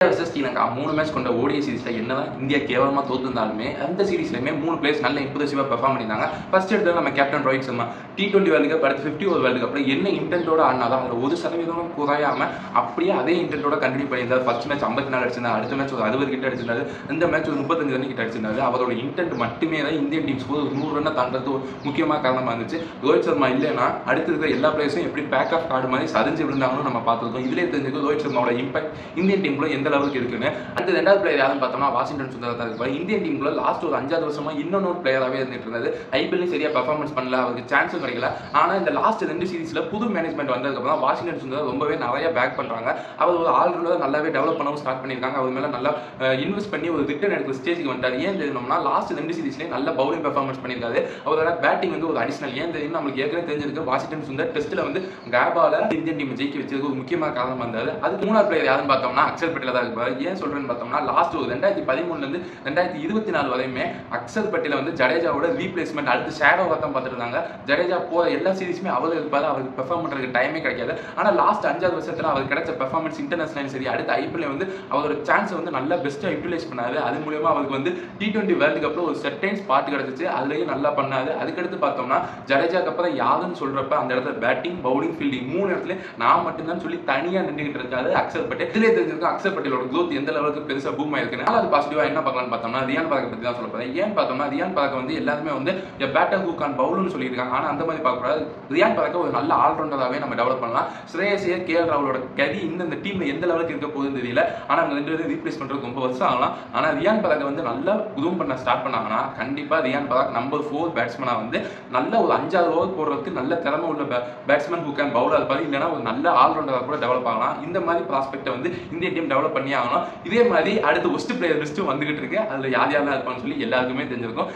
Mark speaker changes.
Speaker 1: Versus Sri Lanka 3 match கொண்ட ODI சீரிஸ்ல என்னதான் India கேவலமா தோத்துருந்தாலுமே அந்த சீரிஸ்லயுமே 3 பிளேயர்ஸ் நல்ல இம்ப்ரெசிவா பெர்ஃபார்ம் பண்ணிருந்தாங்க. ஃபர்ஸ்ட் எடுத்து நம்ம captain Rohit Sharma T20 world cup அடுத்து 50 ஓவர் வேர்ல்டு கப்ல என்ன இன்டென்ட்டோட ஆடினாதான் அதுல 1% குறையாம அப்படியே அதே இன்டென்ட்டோட கண்டினியூ பண்ணியிருந்தாரு. ஃபர்ஸ்ட் மேட்ச் 54 அடிச்சிருந்தாரு, அடுத்த மேட்ச் ஒரு 60 கிட்ட அடிச்சிருந்தாரு, இந்த மேட்ச் ஒரு 35 ரன் கிட்ட அடிச்சிருந்தாரு. அவரோட இன்டென்ட் மட்டுமே தான் இந்தியன் டீம்ஸ்க்கு ஒரு 100 ரன் தாண்டது முக்கியமான காரணமா இருந்துச்சு. ரோஹித் சர்மா இல்லைன்னா அடுத்து இருக்கிற எல்லா பிளேயர்ஸும் எப்படி பேக் ஆஃப் கார்டு மாதிரி சரிஞ்சு விழுந்தாங்கன்னு நம்ம பார்த்துருக்கோம். இதுலேயே தெரிஞ்சுக்க ரோஹித் சர்மாவோட இம்பாக்ட் இந்தியன் டீம்ல எந்த அளவுக்கு இருக்குன்னு. அடுத்து ரெண்டாவது பிளேயர் யாருன்னு பார்த்தோம்னா வாஷிங்டன் சுந்தர் தான் இருக்கு. இந்தியன் டீம்ல லாஸ்ட் ஒரு 5 வருஷமா இன்னொரு பிளேயராகவே இருந்துட்டு இருந்தது. ஐபிஎல்லையும் சரியா பெர்ஃபார்மன்ஸ் பண்ணல, அவருக்கு சான்ஸும் கிடைக்கல. ஆனா இந்த லாஸ்ட் 2 சீரிஸ்ல புது மேனேஜ்மெண்ட் வந்ததுக்கு அப்புறம் வாஷிங்டன் சுந்தர் ரொம்பவே நிறைய பேக் பண்றாங்க. அவர் ஒரு ஆல்ரவுண்டர் நல்லாவே டெவலப் பண்ணவும் ஸ்டார்ட் பண்ணிருக்காங்க. அவர் மேல நல்லா இன்வெஸ்ட் பண்ணி ஒரு ரிட்டர்ன் எடுக்கிற ஸ்டேஜுக்கு வந்துட்டாரு. ஏன் தெரியும்னா லாஸ்ட் 2 சீரிஸ்லயே நல்ல பவுலிங் பெர்ஃபார்மன்ஸ் பண்ணிருக்காரு. அவரோட பேட்டிங் வந்து ஒரு அடிஷனல். ஏன் தெரியும், நம்மளுக்கு ஏற்கனவே தெரிஞ்சிருக்கு வாஷிங்டன் சுந்தர் டெஸ்ட்ல வந்து கேபால இந்தியன் டீம் ஜெயிக்க வச்சதுக்கு ஒரு முக்கியமான காரணம் வந்தாரு. அதுக்கு மூணாவது பிளேயர் யாருன்னு பார்த்தோம்னா அக்ஷர் பட்டேல் தான் இருப்பாரு. ஏன் சொல்றேன்னு பார்த்தோம்னா லாஸ்ட் 2013 இருந்து 2024 வரையுமே அக்ஷர் பட்டேல் வந்து ஜடேஜாவோட ரீப்ளேஸ்மெண்ட் அடுத்து ஷேடோவா தான் பார்த்துட்டு இருந்தாங்க. ஜடேஜா போற எல்லா சீரிஸுமே அவர் இருப்பாரு, அவருக்கு பெர்ஃபார்ம் பண்றதுக்கு டைமே கிடைக்காது. ஆனா லாஸ்ட் 5 வருஷத்துல அவருக்கு கிடைச்ச பெர்ஃபார்மன்ஸ் இன்டர்நேஷனல் சரி அடுத்து ஐபிஎல் வந்து அவரோட சான்ஸ் வந்து நல்லா பெஸ்ட்டா யூட்டிலைஸ் பண்ணாரு. அது மூலமா அவருக்கு வந்து T20 வேர்ல்டு கப்ல ஒரு செர்டைன் ஸ்பாட் கிடைச்சிச்சு, அதுலயும் நல்லா பண்ணாரு. அதுக்கடுத்து பார்த்தோம்னா ஜடேஜாக்கு அப்புறம் யாருன்னு சொல்றப்ப அந்த இடத்துல பேட்டிங் பவுலிங் ஃபீல்டிங் 3 இடத்துல நான் மட்டும்தான் சொல்லி தனியா நின்றுகிட்டு இருக்காரு அக்ஷர் பட்டேல். இதுலேயே தெரிஞ்சிருக்கும் அக்ஷர் பட்டேலோட க்ரோத் எந்த லெவலுக்கு பெருசா பூம் ஆயிருக்குன்னு. அது பாசிட்டிவா என்ன பார்க்கலாம்னு பார்த்தோம்னா ரியான் பராக் பத்தி தான் சொல்ல போறேன். ஏன் பார்த்தோம்னா ரியான் பராக் வந்து எல்லாருமே வந்து பேட்டர் ஹூ கான் பவுல்னு சொல்லியிருக்காங்க. ஆனா அந்த மாதிரி பார்க்கக்கூடாது. ரியான் பராக் ஒரு நல்ல ஆல்ரவுண்டராகவே நம்ம டெவலப் பண்ணலாம். ஸ்ரேயஸ் ஐயர், KL ராகுலோட கதி இந்த டீம்ல எந்த லெவலுக்கு இருக்க போகுதுன்னு தெரியல. ஆனா அவங்க 2 பேரும் ரீப்ளேஸ் பண்றதுக்கு ரொம்ப வருஷம் ஆகலாம். ஆனா ரியான் பராக் வந்து நல்லா குரூம் பண்ண ஸ்டார்ட் பண்ணாங்கன்னா கண்டிப்பா ரியான் பராக் நம்பர் 4 பேட்ஸ்மேனா வந்து நல்ல ஒரு 5 ஓவர் போடுறதுக்கு நல்ல திறமை உள்ள பேட்ஸ்மேன் ஹூ கேன் பவுலர் இருப்பாரு. இல்லைன்னா ஒரு நல்ல ஆல்ரவுண்டராக கூட டெவலப் ஆகலாம். இந்த மாதிரி ப்ராஸ்பெக்டை வந்து இந்தியன் டீம் டெவலப் பண்ணி ஆகணும். இதே மாதிரி அடுத்து ஒஸ்ட் பிளேயர் லிஸ்ட்டும் வந்துகிட்டு இருக்கு. அதுல யார் யாரெல்லாம் இருப்பான்னு சொல்லி எல்லாருக்குமே தெரிஞ்சிருக்கும்.